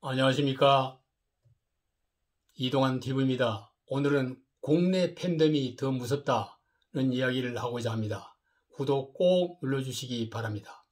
안녕하십니까. 이동환 TV입니다. 오늘은 국내 팬덤이 더 무섭다는 이야기를 하고자 합니다. 구독 꼭 눌러주시기 바랍니다.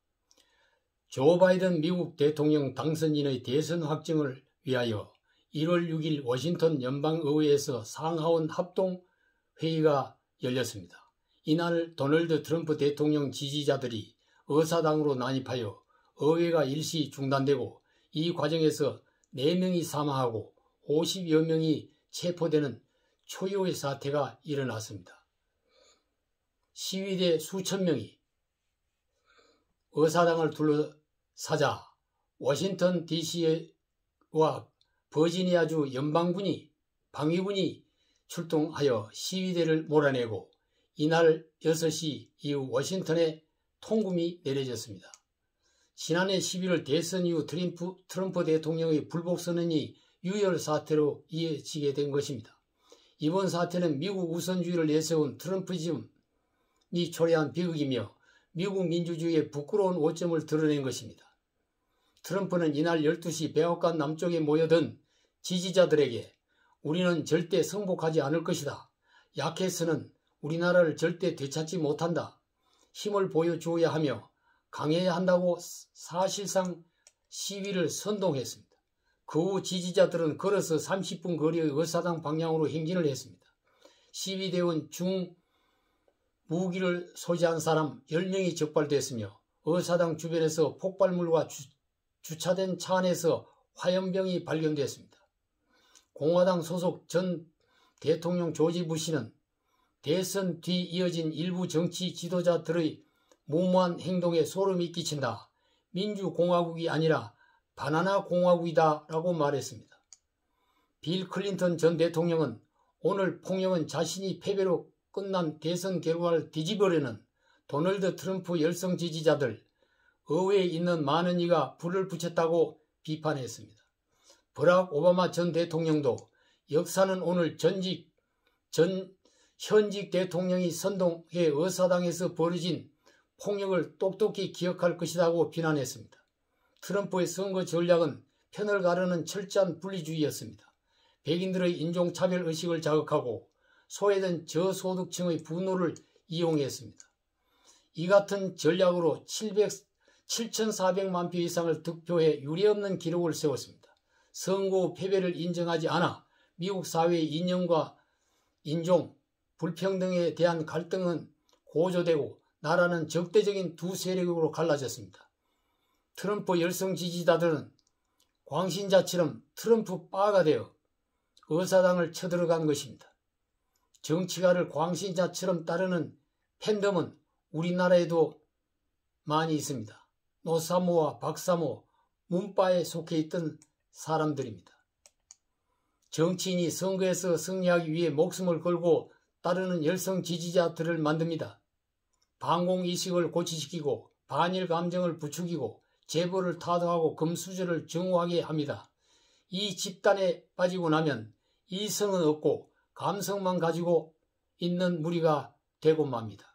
조 바이든 미국 대통령 당선인의 대선 확정을 위하여 1월 6일 워싱턴 연방의회에서 상하원 합동회의가 열렸습니다. 이날 도널드 트럼프 대통령 지지자들이 의사당으로 난입하여 의회가 일시 중단되고 이 과정에서 4명이 사망하고 50여 명이 체포되는 초유의 사태가 일어났습니다. 시위대 수천 명이 의사당을 둘러싸자 워싱턴 DC와 버지니아주 연방군이 방위군이 출동하여 시위대를 몰아내고 이날 6시 이후 워싱턴에 통금이 내려졌습니다. 지난해 11월 대선 이후 트럼프 대통령의 불복 선언이 유혈 사태로 이어지게 된 것입니다. 이번 사태는 미국 우선주의를 내세운 트럼프즘이 초래한 비극이며 미국 민주주의의 부끄러운 오점을 드러낸 것입니다. 트럼프는 이날 12시 백악관 남쪽에 모여든 지지자들에게 우리는 절대 승복하지 않을 것이다. 약해서는 우리나라를 절대 되찾지 못한다. 힘을 보여주어야 하며 강해야 한다고 사실상 시위를 선동했습니다. 그 후 지지자들은 걸어서 30분 거리의 의사당 방향으로 행진을 했습니다. 시위대원 중 무기를 소지한 사람 10명이 적발됐으며 의사당 주변에서 폭발물과 주차된 차 안에서 화염병이 발견됐습니다. 공화당 소속 전 대통령 조지 부시는 대선 뒤 이어진 일부 정치 지도자들의 무모한 행동에 소름이 끼친다. 민주공화국이 아니라 바나나 공화국이다 라고 말했습니다. 빌 클린턴 전 대통령은 오늘 폭력은 자신이 패배로 끝난 대선 결과를 뒤집으려는 도널드 트럼프 열성 지지자들, 의회에 있는 많은 이가 불을 붙였다고 비판했습니다. 버락 오바마 전 대통령도 역사는 오늘 현직 대통령이 선동해 의사당에서 벌어진 폭력을 똑똑히 기억할 것이라고 비난했습니다. 트럼프의 선거 전략은 편을 가르는 철저한 분리주의였습니다. 백인들의 인종차별 의식을 자극하고 소외된 저소득층의 분노를 이용했습니다. 이 같은 전략으로 7,400만 표 이상을 득표해 유례없는 기록을 세웠습니다. 선거 후 패배를 인정하지 않아 미국 사회의 이념과 인종, 불평등에 대한 갈등은 고조되고 나라는 적대적인 두 세력으로 갈라졌습니다. 트럼프 열성 지지자들은 광신자처럼 트럼프 바가 되어 의사당을 쳐들어간 것입니다. 정치가를 광신자처럼 따르는 팬덤은 우리나라에도 많이 있습니다. 노사모와 박사모, 문바에 속해 있던 사람들입니다. 정치인이 선거에서 승리하기 위해 목숨을 걸고 따르는 열성 지지자들을 만듭니다. 반공의식을 고취시키고 반일 감정을 부추기고 재벌을 타도하고 금수저를 정오하게 합니다. 이 집단에 빠지고 나면 이성은 없고 감성만 가지고 있는 무리가 되고 맙니다.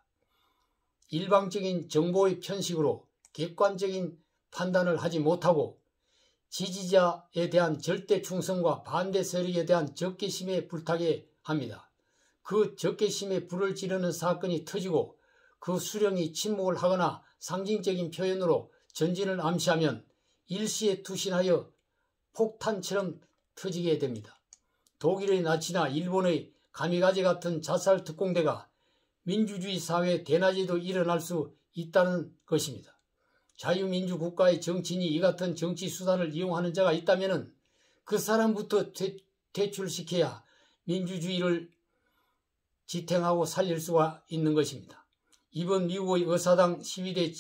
일방적인 정보의 편식으로 객관적인 판단을 하지 못하고 지지자에 대한 절대 충성과 반대 세력에 대한 적개심에 불타게 합니다. 그 적개심에 불을 지르는 사건이 터지고 그 수령이 침묵을 하거나 상징적인 표현으로 전진을 암시하면 일시에 투신하여 폭탄처럼 터지게 됩니다. 독일의 나치나 일본의 가미가제 같은 자살 특공대가 민주주의 사회에 대낮에도 일어날 수 있다는 것입니다. 자유민주국가의 정치인이 이 같은 정치 수단을 이용하는 자가 있다면 그 사람부터 퇴출시켜야 민주주의를 지탱하고 살릴 수가 있는 것입니다. 이번 미국의 의사당 시위대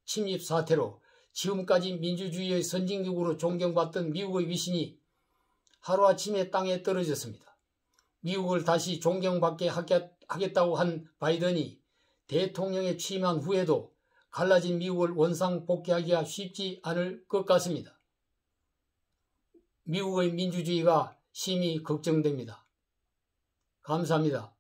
침입 사태로 지금까지 민주주의의 선진국으로 존경받던 미국의 위신이 하루아침에 땅에 떨어졌습니다. 미국을 다시 존경받게 하겠다고 한 바이든이 대통령에 취임한 후에도 갈라진 미국을 원상복귀하기가 쉽지 않을 것 같습니다. 미국의 민주주의가 심히 걱정됩니다. 감사합니다.